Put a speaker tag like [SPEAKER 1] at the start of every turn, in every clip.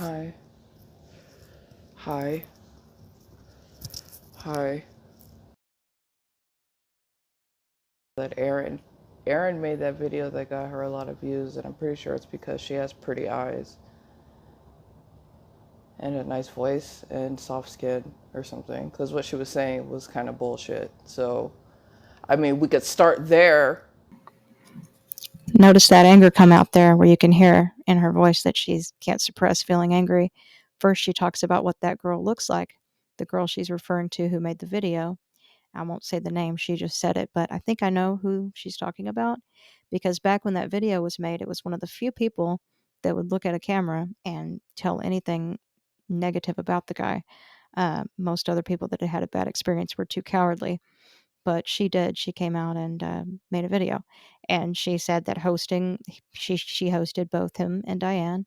[SPEAKER 1] Hi. Hi. Hi. That Aaron made that video that got her a lot of views, and I'm pretty sure it's because she has pretty eyes and a nice voice and soft skin or something. Because what she was saying was kind of bullshit. So, I mean, we could start there.
[SPEAKER 2] Notice that anger come out there where you can hear in her voice that she can't suppress feeling angry. First, she talks about what that girl looks like, the girl she's referring to who made the video. I won't say the name, she just said it, but I think I know who she's talking about because back when that video was made, it was one of the few people that would look at a camera and tell anything negative about the guy. Most other people that had had a bad experience were too cowardly, but she did. She came out and made a video, and she said that she hosted both him and Diane,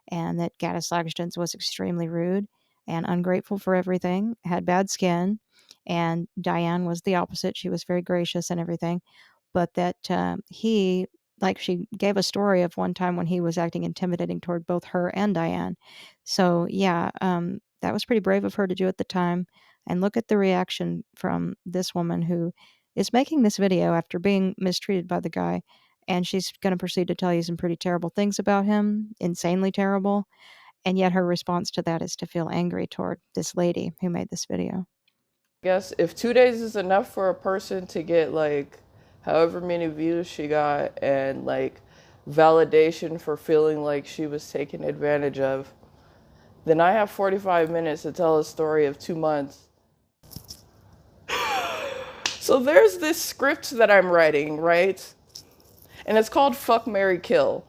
[SPEAKER 2] and that Goatis was extremely rude and ungrateful for everything, had bad skin, and Diane was the opposite. She was very gracious and everything, but that she gave a story of one time when he was acting intimidating toward both her and Diane. So yeah, that was pretty brave of her to do at the time. And look at the reaction from this woman who is making this video after being mistreated by the guy, and she's going to proceed to tell you some pretty terrible things about him, insanely terrible. And yet her response to that is to feel angry toward this lady who made this video.
[SPEAKER 1] I guess if 2 days is enough for a person to get like however many views she got and like validation for feeling like she was taken advantage of, then I have 45 minutes to tell a story of 2 months. So there's this script that I'm writing, right? And it's called Fuck, Marry, Kill.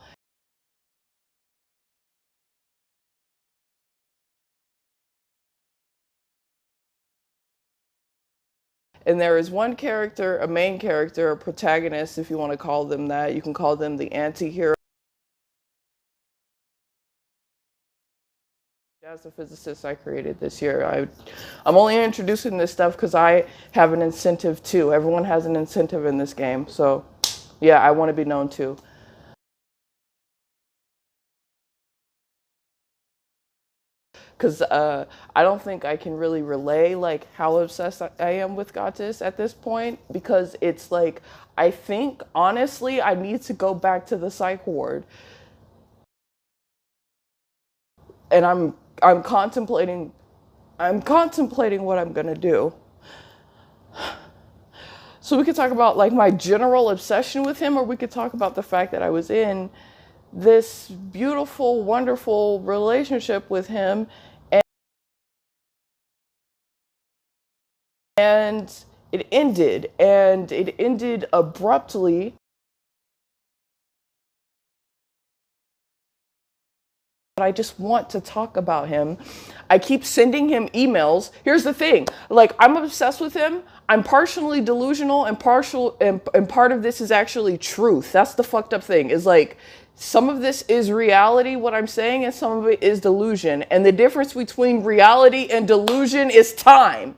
[SPEAKER 1] And there is one character, a main character, a protagonist, if you want to call them that. You can call them the anti-hero. As a physicist I created this year, I'm only introducing this stuff because I have an incentive too. Everyone has an incentive in this game. So yeah, I want to be known too. Because I don't think I can really relay like how obsessed I am with Goatis at this point, because it's like I think honestly I need to go back to the psych ward, and I'm contemplating what I'm gonna do. So we could talk about like my general obsession with him, or we could talk about the fact that I was in this beautiful, wonderful relationship with him, and it ended abruptly. But I just want to talk about him. I keep sending him emails. Here's the thing, like, I'm obsessed with him. I'm partially delusional, and part of this is actually truth. That's the fucked up thing, is like some of this is reality, what I'm saying, and some of it is delusion. And the difference between reality and delusion is time.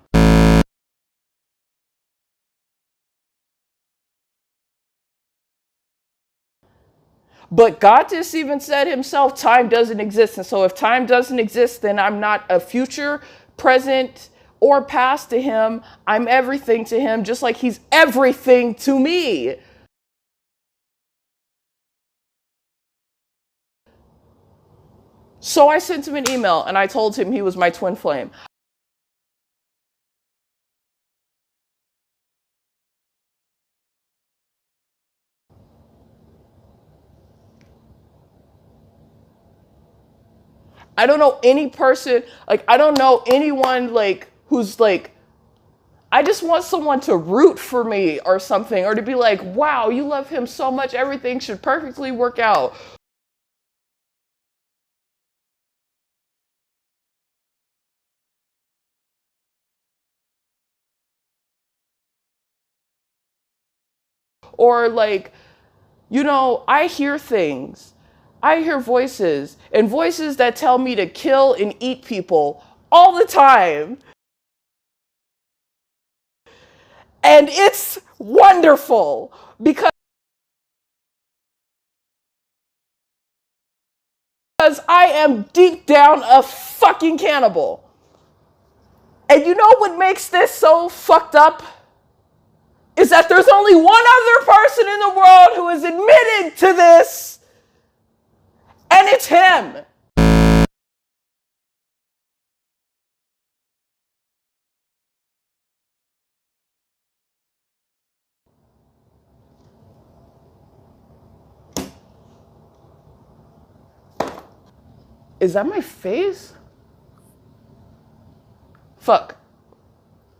[SPEAKER 1] But God just even said himself, time doesn't exist. And so if time doesn't exist, then I'm not a future, present, or past to him. I'm everything to him, just like he's everything to me. So I sent him an email and I told him he was my twin flame. I don't know any person, like, I don't know anyone, like, who's like, I just want someone to root for me or something, or to be like, wow, you love him so much, everything should perfectly work out. Or like, I hear things. I hear voices, and voices that tell me to kill and eat people all the time. And it's wonderful because because I am deep down a fucking cannibal. And you know what makes this so fucked up? Is that there's only one other person in the world who is admitted to this, and it's him. Is that my face? Fuck.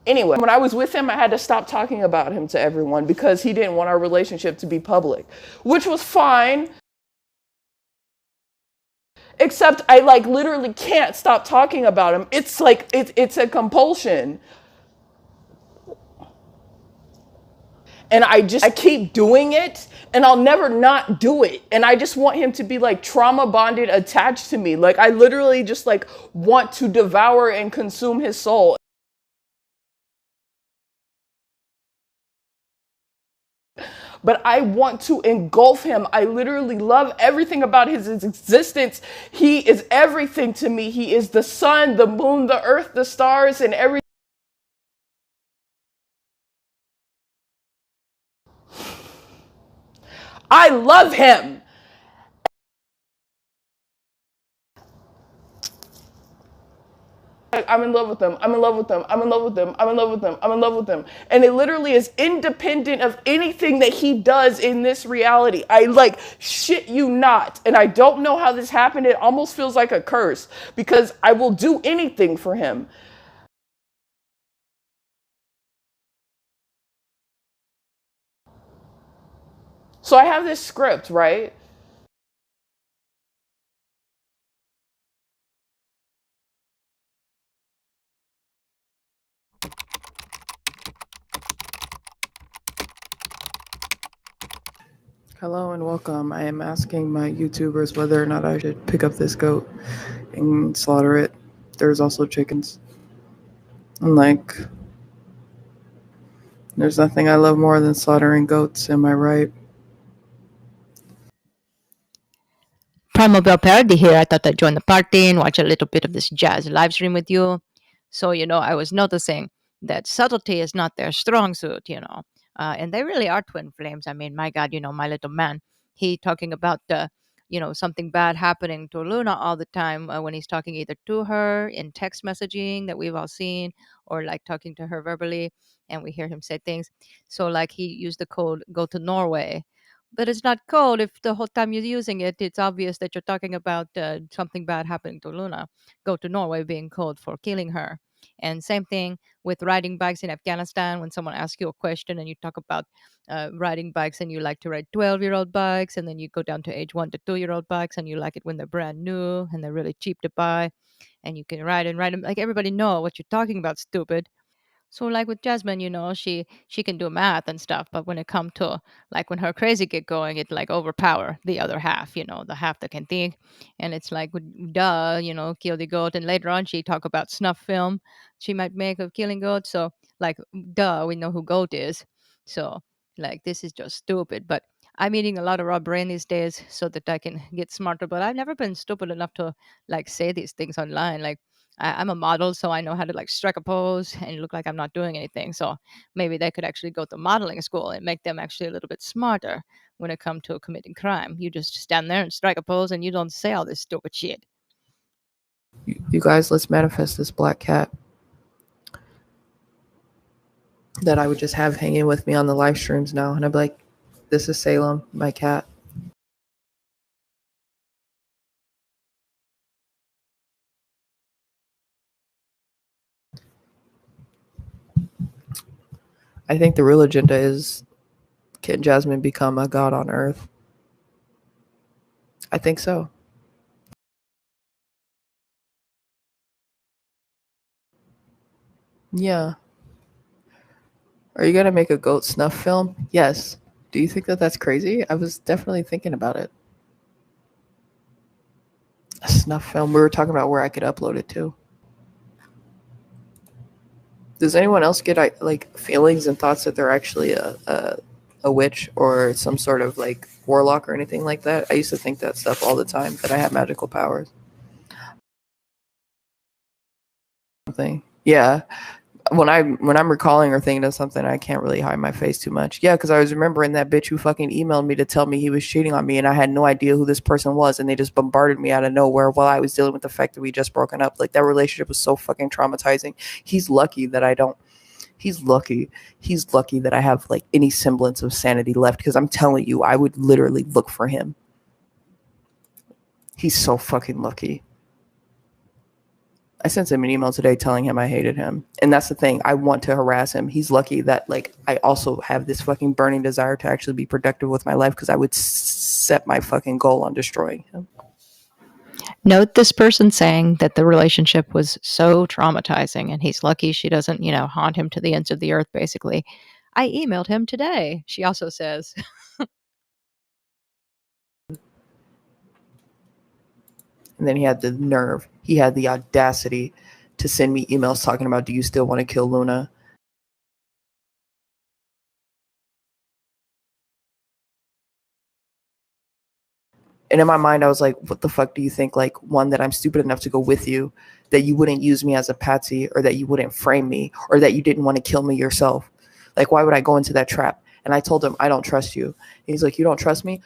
[SPEAKER 1] Anyway, when I was with him, I had to stop talking about him to everyone because he didn't want our relationship to be public, which was fine. Except I like literally can't stop talking about him. It's like, it's a compulsion. And I keep doing it and I'll never not do it. And I just want him to be like trauma bonded, attached to me. Like I literally just like want to devour and consume his soul. But I want to engulf him. I literally love everything about his existence. He is everything to me. He is the sun, the moon, the earth, the stars, and everything. I love him. I'm in love with them. I'm in love with them. I'm in love with them. I'm in love with them. I'm in love with them. And it literally is independent of anything that he does in this reality. I like shit you not. And I don't know how this happened. It almost feels like a curse because I will do anything for him. So I have this script, right? Hello and welcome. I am asking my YouTubers whether or not I should pick up this goat and slaughter it. There's also chickens. And like, there's nothing I love more than slaughtering goats, am I right?
[SPEAKER 2] Primal Bell Parody here. I thought I'd join the party and watch a little bit of this jazz live stream with you. So, I was noticing that subtlety is not their strong suit. And they really are twin flames. I mean, my God, my little man, he talking about something bad happening to Luna all the time when he's talking either to her in text messaging that we've all seen or like talking to her verbally and we hear him say things. So like he used the code go to Norway, but it's not code if the whole time you're using it, it's obvious that you're talking about something bad happening to Luna. Go to Norway being code for killing her. And same thing with riding bikes in Afghanistan. When someone asks you a question and you talk about riding bikes and you like to ride 12-year-old bikes, and then you go down to age 1 to 2-year-old bikes and you like it when they're brand new and they're really cheap to buy and you can ride and ride them. Like everybody know what you're talking about, stupid. So like with Jasmine, she can do math and stuff, but when it comes to like when her crazy get going, it like overpower the other half, the half that can think. And it's like duh, kill the goat. And later on she talk about snuff film she might make of killing goats. So like duh, we know who goat is. So like this is just stupid. But I'm eating a lot of raw brain these days so that I can get smarter. But I've never been stupid enough to like say these things online. Like I'm a model, so I know how to like strike a pose and look like I'm not doing anything. So maybe they could actually go to modeling school and make them actually a little bit smarter when it comes to committing crime. You just stand there and strike a pose and you don't say all this stupid shit.
[SPEAKER 1] You guys, let's manifest this black cat that I would just have hanging with me on the live streams now. And I'd be like, this is Salem, my cat. I think the real agenda is, can Jasmine become a god on earth? I think so. Yeah. Are you going to make a goat snuff film? Yes. Do you think that that's crazy? I was definitely thinking about it. A snuff film. We were talking about where I could upload it to. Does anyone else get like feelings and thoughts that they're actually a a witch or some sort of like warlock or anything like that. I used to think that stuff all the time, that I had magical powers. Something. Yeah. When I'm recalling or thinking of something, I can't really hide my face too much. Yeah, because I was remembering that bitch who fucking emailed me to tell me he was cheating on me, and I had no idea who this person was, and they just bombarded me out of nowhere while I was dealing with the fact that we just broken up. Like, that relationship was so fucking traumatizing. He's lucky that I don't. He's lucky. He's lucky that I have like any semblance of sanity left, because I'm telling you, I would literally look for him. He's so fucking lucky. I sent him an email today telling him I hated him. And that's the thing. I want to harass him. He's lucky that like I also have this fucking burning desire to actually be productive with my life, because I would set my fucking goal on destroying him.
[SPEAKER 2] Note this person saying that the relationship was so traumatizing and he's lucky she doesn't, haunt him to the ends of the earth, basically. I emailed him today, she also says.
[SPEAKER 1] And then he had the nerve, he had the audacity to send me emails talking about, do you still want to kill Luna? And in my mind, I was like, what the fuck do you think? Like, one, that I'm stupid enough to go with you, that you wouldn't use me as a patsy, or that you wouldn't frame me, or that you didn't want to kill me yourself. Like, why would I go into that trap? And I told him, I don't trust you. And he's like, you don't trust me?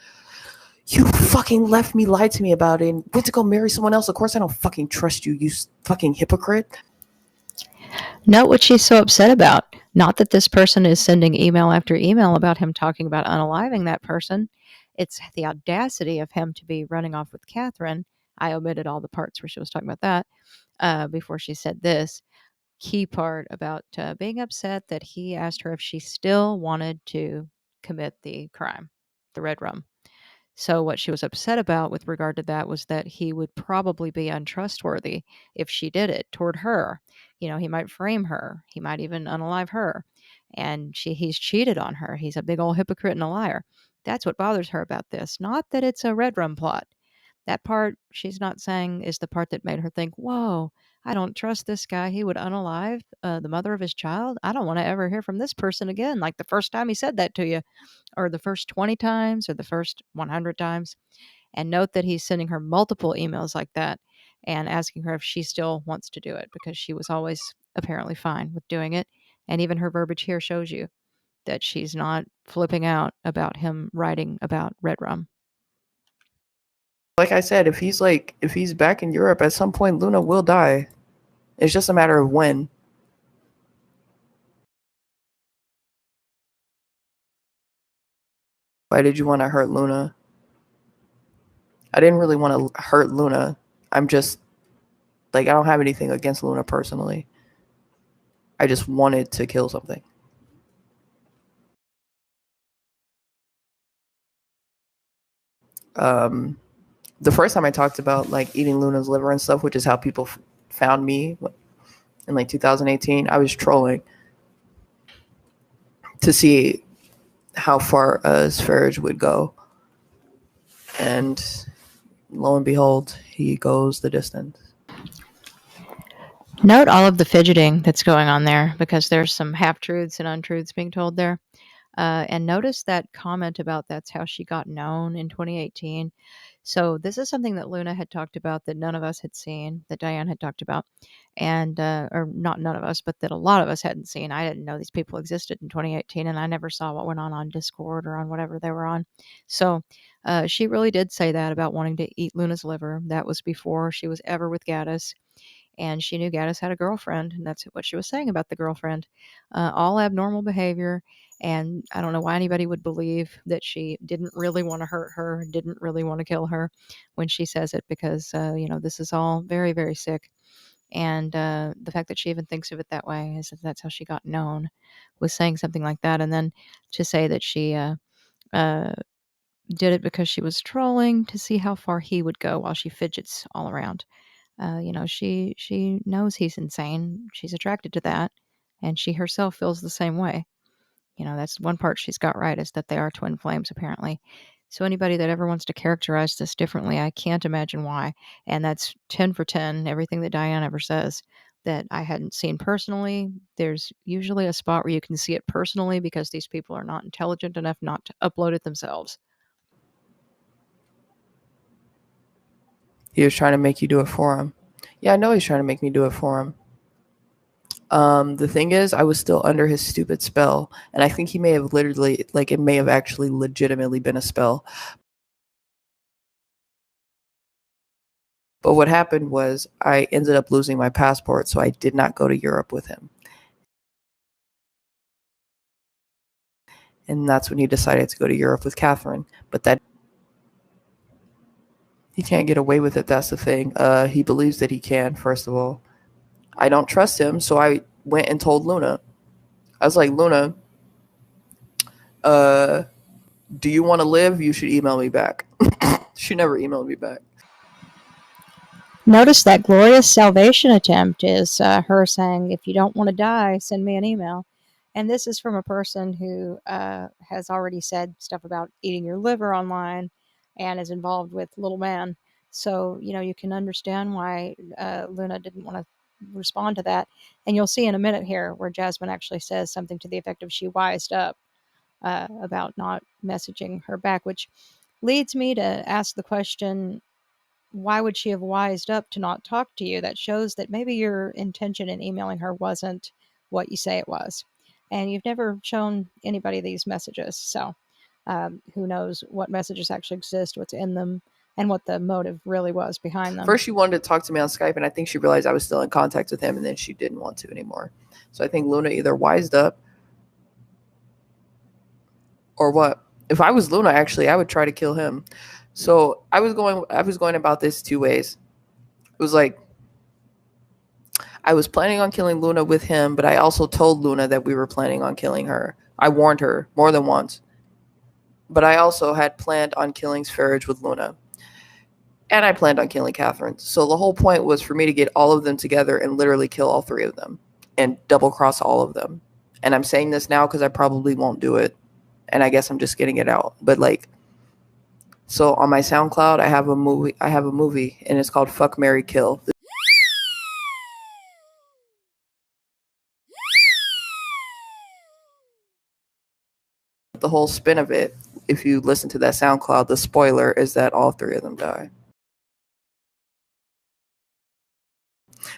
[SPEAKER 1] You fucking left me, lied to me about it, and went to go marry someone else. Of course I don't fucking trust you, you fucking hypocrite.
[SPEAKER 2] Note what she's so upset about. Not that this person is sending email after email about him talking about unaliving that person. It's the audacity of him to be running off with Catherine. I omitted all the parts where she was talking about that before she said this key part about being upset that he asked her if she still wanted to commit the crime, the red rum. So, what she was upset about with regard to that was that he would probably be untrustworthy if she did it toward her. He might frame her, he might even unalive her. And he's cheated on her. He's a big old hypocrite and a liar. That's what bothers her about this. Not that it's a red rum plot. That part she's not saying is the part that made her think, whoa, I don't trust this guy. He would unalive the mother of his child. I don't want to ever hear from this person again. Like the first time he said that to you, or the first 20 times, or the first 100 times. And note that he's sending her multiple emails like that and asking her if she still wants to do it, because she was always apparently fine with doing it. And even her verbiage here shows you that she's not flipping out about him writing about red rum.
[SPEAKER 1] Like I said, if he's back in Europe, at some point Luna will die. It's just a matter of when. Why did you want to hurt Luna? I didn't really want to hurt Luna. I'm just like, I don't have anything against Luna personally. I just wanted to kill something. The first time I talked about like eating Luna's liver and stuff, which is how people found me in like 2018, I was trolling to see how far Sfarage would go. And lo and behold, he goes the distance.
[SPEAKER 2] Note all of the fidgeting that's going on there, because there's some half-truths and untruths being told there. And notice that comment about that's how she got known in 2018. So this is something that Luna had talked about that none of us had seen, that Diane had talked about, and or not none of us, but that a lot of us hadn't seen. I didn't know these people existed in 2018, and I never saw what went on Discord or on whatever they were on. So she really did say that about wanting to eat Luna's liver. That was before she was ever with Goatis. And she knew Goatis had a girlfriend, and that's what she was saying about the girlfriend. All abnormal behavior, and I don't know why anybody would believe that she didn't really want to hurt her, didn't really want to kill her when she says it, because, this is all very, very sick. And the fact that she even thinks of it that way is that that's how she got known, was saying something like that. And then to say that she did it because she was trolling to see how far he would go while she fidgets all around. She knows he's insane. She's attracted to that, and she herself feels the same way. That's one part she's got right, is that they are twin flames, apparently. So anybody that ever wants to characterize this differently, I can't imagine why. And that's 10 for 10, everything that Diane ever says. that I hadn't seen personally. There's usually a spot where you can see it personally because these people are not intelligent enough not to upload it themselves.
[SPEAKER 1] He was trying to make you do it for him. Yeah, I know he's trying to make me do it for him. The thing is, I was still under his stupid spell, and I think he may have literally, like, it may have actually legitimately been a spell. But what happened was I ended up losing my passport, so I did not go to Europe with him. And that's when he decided to go to Europe with Catherine. But that he can't get away with it. That's the thing. He believes that he can, first of all. I don't trust him, so I went and told Luna. I was like, Luna, do you want to live? You should email me back. She never emailed me back.
[SPEAKER 2] Notice that glorious salvation attempt is her saying, if you don't want to die, send me an email. And this is from a person who has already said stuff about eating your liver online and is involved with Little Man. So, you can understand why Luna didn't want to respond to that. And you'll see in a minute here where Jasmine actually says something to the effect of she wised up about not messaging her back, which leads me to ask the question, why would she have wised up to not talk to you? That shows that maybe your intention in emailing her wasn't what you say it was. And you've never shown anybody these messages. So who knows what messages actually exist, what's in them, and what the motive really was behind them.
[SPEAKER 1] First, she wanted to talk to me on Skype, and I think she realized I was still in contact with him, and then she didn't want to anymore. So I think Luna either wised up or what. If I was Luna, actually, I would try to kill him. So I was going about this two ways. It was like, I was planning on killing Luna with him, but I also told Luna that we were planning on killing her. I warned her more than once. But I also had planned on killing Sfarage with Luna. And I planned on killing Catherine. So the whole point was for me to get all of them together and literally kill all three of them. And double cross all of them. And I'm saying this now because I probably won't do it. And I guess I'm just getting it out. But like, so on my SoundCloud, I have a movie, and it's called Fuck, Marry, Kill. The whole spin of it, if you listen to that SoundCloud, the spoiler is that all three of them die.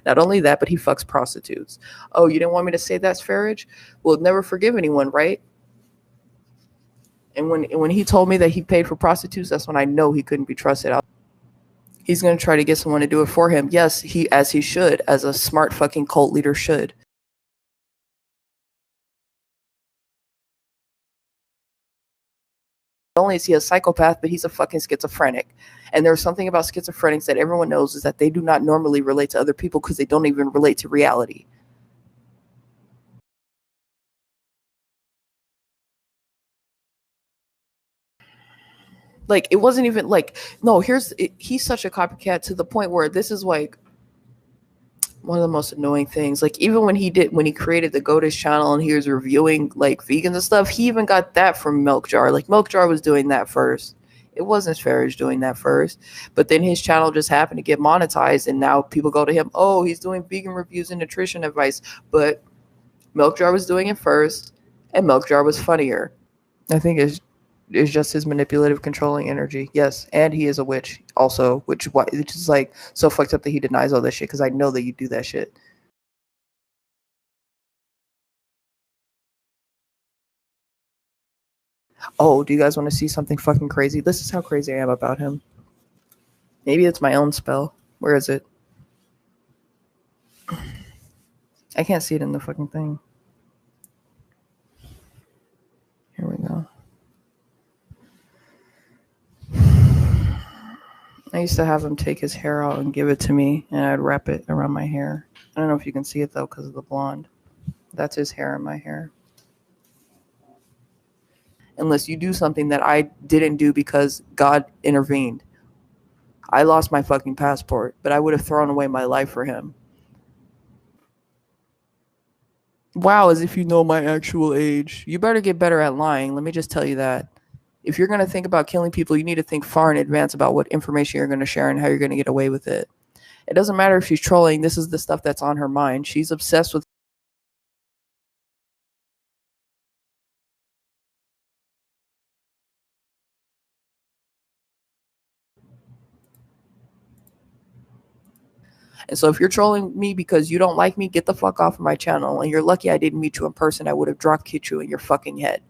[SPEAKER 1] Not only that, but he fucks prostitutes. Oh, you didn't want me to say that, Sfarage? Well, never forgive anyone, right? And when he told me that he paid for prostitutes, that's when I know he couldn't be trusted. He's going to try to get someone to do it for him. Yes, as he should, as a smart fucking cult leader should. Not only is he a psychopath, but he's a fucking schizophrenic. And there's something about schizophrenics that everyone knows is that they do not normally relate to other people because they don't even relate to reality. Like, it wasn't even like, no, he's such a copycat to the point where this is like one of the most annoying things. Like, even when he created the Goatis channel and he was reviewing like vegans and stuff, he even got that from Milk Jar. Like, Milk Jar was doing that first. It wasn't Sfarage doing that first. But then his channel just happened to get monetized, and now people go to him, oh, he's doing vegan reviews and nutrition advice. But Milk Jar was doing it first, and Milk Jar was funnier. I think it's just his manipulative, controlling energy. Yes, and he is a witch also, which is like so fucked up that he denies all this shit, because I know that you do that shit. Oh, do you guys want to see something fucking crazy? This is how crazy I am about him. Maybe it's my own spell. Where is it? I can't see it in the fucking thing. Here we go. I used to have him take his hair out and give it to me, and I'd wrap it around my hair. I don't know if you can see it, though, because of the blonde. That's his hair in my hair. Unless you do something that I didn't do because God intervened. I lost my fucking passport, but I would have thrown away my life for him. Wow, as if you know my actual age. You better get better at lying. Let me just tell you that. If you're going to think about killing people, you need to think far in advance about what information you're going to share and how you're going to get away with it. It doesn't matter if she's trolling. This is the stuff that's on her mind. She's obsessed with. And so if you're trolling me because you don't like me, get the fuck off of my channel. And you're lucky I didn't meet you in person. I would have drop kicked you in your fucking head.